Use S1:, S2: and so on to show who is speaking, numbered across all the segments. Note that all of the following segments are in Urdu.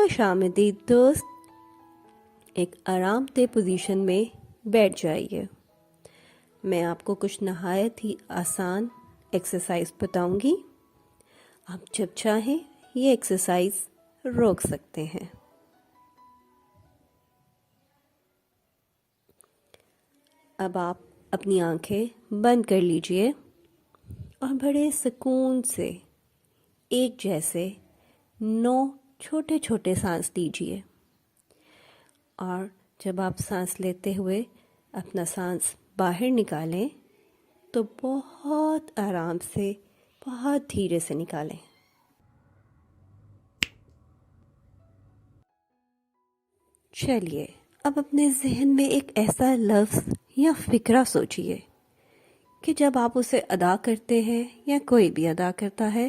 S1: خوش آمدید دوست. ایک آرام دہ پوزیشن میں بیٹھ جائیے. میں آپ کو کچھ نہایت ہی آسان ایکسرسائز بتاؤں گی. آپ جب چاہیں یہ ایکسرسائز روک سکتے ہیں. اب آپ اپنی آنکھیں بند کر لیجئے اور بڑے سکون سے ایک جیسے 9 چھوٹے چھوٹے سانس لیجئے. اور جب آپ سانس لیتے ہوئے اپنا سانس باہر نکالیں تو بہت آرام سے بہت دھیرے سے نکالیں. چلیے اب اپنے ذہن میں ایک ایسا لفظ یا فکرہ سوچیے کہ جب آپ اسے ادا کرتے ہیں یا کوئی بھی ادا کرتا ہے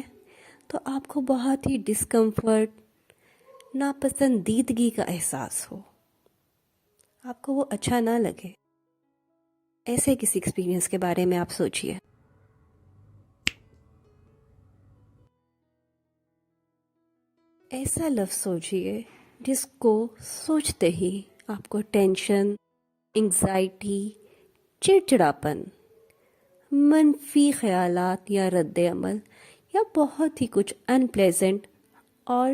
S1: تو آپ کو بہت ہی ڈسکمفرٹ، ناپسندیدگی کا احساس ہو، آپ کو وہ اچھا نہ لگے. ایسے کسی ایکسپیرینس کے بارے میں آپ سوچئے. ایسا لفظ سوچئے جس کو سوچتے ہی آپ کو ٹینشن، انگزائٹی، چڑچڑاپن، منفی خیالات یا رد عمل یا بہت ہی کچھ ان پلیزنٹ اور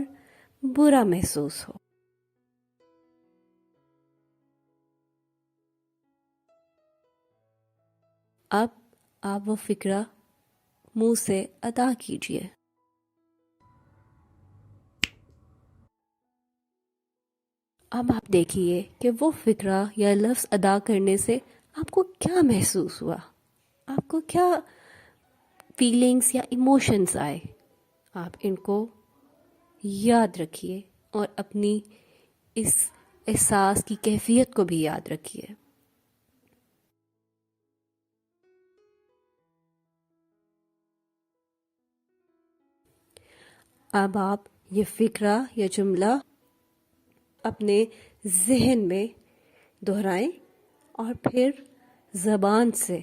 S1: برا محسوس ہو. اب آپ وہ فکرہ منہ سے ادا کیجئے. اب آپ دیکھیے کہ وہ فکرہ یا لفظ ادا کرنے سے آپ کو کیا محسوس ہوا، آپ کو کیا فیلنگز یا ایموشنز آئے. آپ ان کو یاد رکھیے اور اپنی اس احساس کی کیفیت کو بھی یاد رکھیے. اب آپ یہ فکرہ یا جملہ اپنے ذہن میں دہرائیں اور پھر زبان سے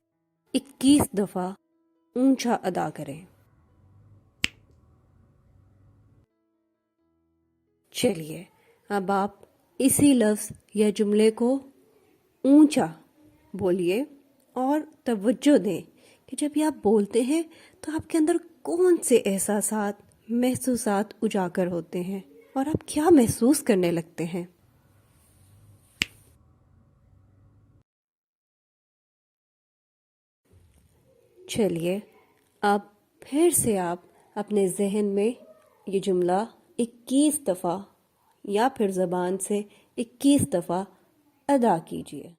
S1: 21 دفعہ اونچا ادا کریں. چلیے اب آپ اسی لفظ یا جملے کو اونچا بولیے اور توجہ دیں کہ جب یہ آپ بولتے ہیں تو آپ کے اندر کون سے احساسات، محسوسات اجاگر ہوتے ہیں اور آپ کیا محسوس کرنے لگتے ہیں. چلیے اب پھر سے آپ اپنے ذہن میں یہ جملہ 21 دفعہ یا پھر زبان سے 21 دفعہ ادا کیجیے.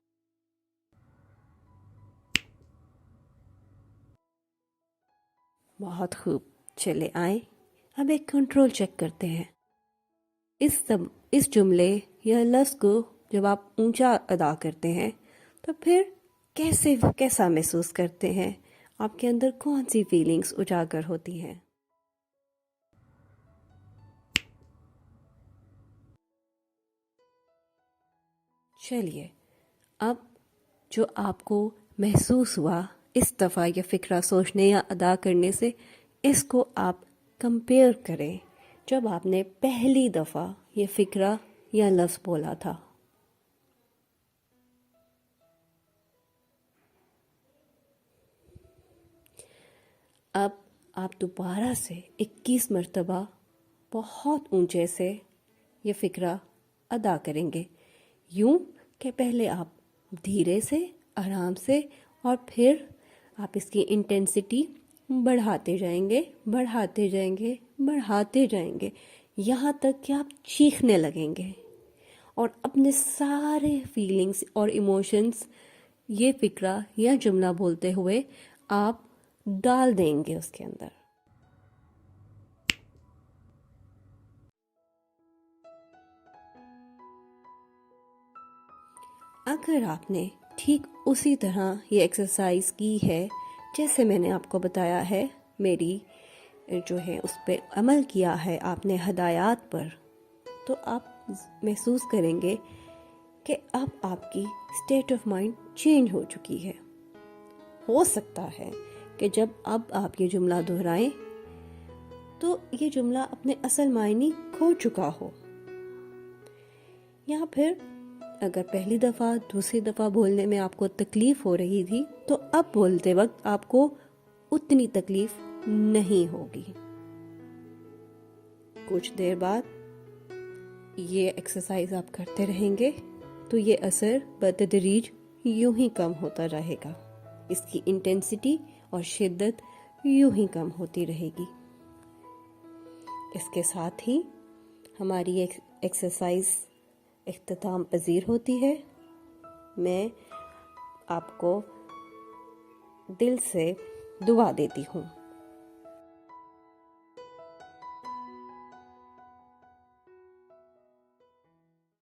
S1: بہت خوب. چلے آئیں اب ایک کنٹرول چیک کرتے ہیں. اس جملے یا لفظ کو جب آپ اونچا ادا کرتے ہیں تو پھر کیسا محسوس کرتے ہیں، آپ کے اندر کون سی فیلنگز اجاگر ہوتی ہیں. چلیے اب جو آپ کو محسوس ہوا اس دفعہ یہ فکرہ سوچنے یا ادا کرنے سے، اس کو آپ کمپیئر کریں جب آپ نے پہلی دفعہ یہ فکرہ یا لفظ بولا تھا. اب آپ دوبارہ سے 21 مرتبہ بہت اونچے سے یہ فکرہ ادا کریں گے، یوں کہ پہلے آپ دھیرے سے، آرام سے، اور پھر آپ اس کی انٹینسٹی بڑھاتے جائیں گے، بڑھاتے جائیں گے، بڑھاتے جائیں گے، یہاں تک کہ آپ چیخنے لگیں گے اور اپنے سارے فیلنگز اور ایموشنز یہ فکرہ یا جملہ بولتے ہوئے آپ ڈال دیں گے اس کے اندر. اگر آپ نے ٹھیک اسی طرح یہ ایکسرسائز کی ہے جیسے میں نے آپ کو بتایا ہے، میری جو ہے اس پہ عمل کیا ہے آپ نے ہدایات پر، تو آپ محسوس کریں گے کہ اب آپ کی اسٹیٹ آف مائنڈ چینج ہو چکی ہے. ہو سکتا ہے کہ جب اب آپ یہ جملہ دہرائیں تو یہ جملہ اپنے اصل معنی کھو چکا ہو، یا پھر اگر پہلی دفعہ دوسری دفعہ بولنے میں آپ کو تکلیف ہو رہی تھی تو اب بولتے وقت آپ کو اتنی تکلیف نہیں ہوگی۔ کچھ دیر بعد یہ ایکسرسائز آپ کرتے رہیں گے تو یہ اثر بتدریج یوں ہی کم ہوتا رہے گا، اس کی انٹینسٹی اور شدت یوں ہی کم ہوتی رہے گی۔ اس کے ساتھ ہی ہماری ایکسرسائز اختتام پذیر ہوتی ہے۔ میں آپ کو دل سے دعا دیتی ہوں۔